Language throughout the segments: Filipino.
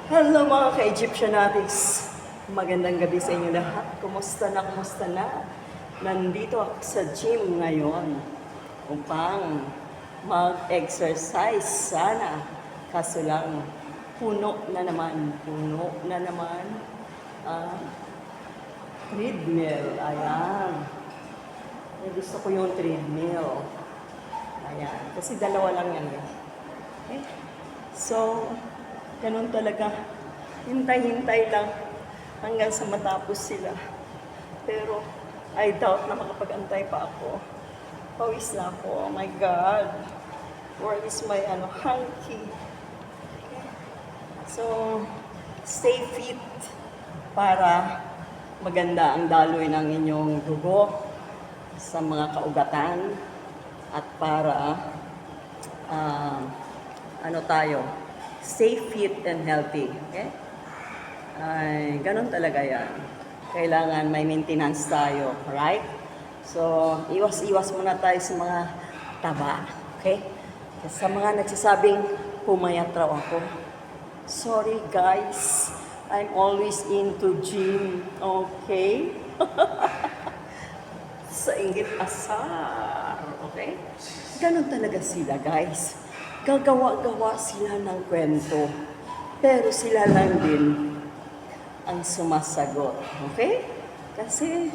Hello mga ka-Egyptianics! Magandang gabi sa inyo lahat. Kumusta na, kumusta na? Nandito ako sa gym ngayon upang mag-exercise sana. Kaso lang, puno na naman ang treadmill. Ayan. Gusto ko yung treadmill. Ayan. Kasi dalawa lang yan. Okay? So, ganun talaga. Hintay-hintay lang hanggang sa matapos sila. Pero, I doubt na makapag-antay pa ako. Pawis na ako. Oh my God. Where is my hanky? Okay. So, stay fit para maganda ang daloy ng inyong dugo sa mga kaugatan at para stay fit and healthy. Okay? Ay, ganun talaga yan. Kailangan may maintenance tayo, right? So, iwas-iwas muna tayo sa mga taba. Okay? Sa mga nagsasabing, pumayat raw ako. Sorry guys, I'm always into gym. Okay? Sa inggit asar. Okay? Ganun talaga sila guys. Gagawa-gawa sila ng kwento. Pero sila lang din ang sumasagot. Okay? Kasi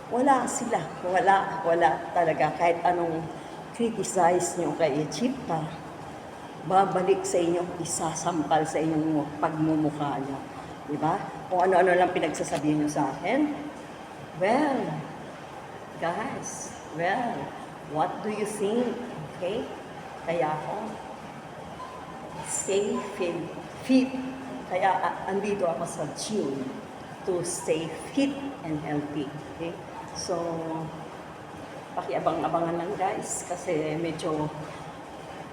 wala sila. Wala talaga. Kahit anong criticize nyo kay Egypta, babalik sa inyo, isasampal sa inyong pagmumukha nyo. Diba? Kung ano-ano lang pinagsasabihin nyo sa akin. Well, guys, what do you think? Okay? Kaya ako, stay fit. Kaya andito ako sa gym to stay fit and healthy. Okay? So, pakiabang-abangan lang guys kasi medyo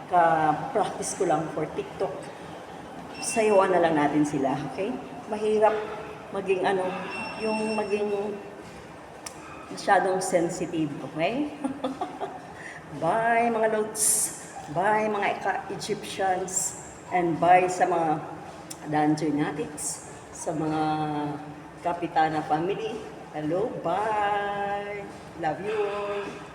ka-practice ko lang for TikTok. Sayawan na lang natin sila. Okay? Mahirap maging yung maging masyadong sensitive. Okay? Bye mga loads. Bye mga Egyptians, and bye sa mga Danjernatics, sa mga Kapitana family. Hello, bye! Love you all!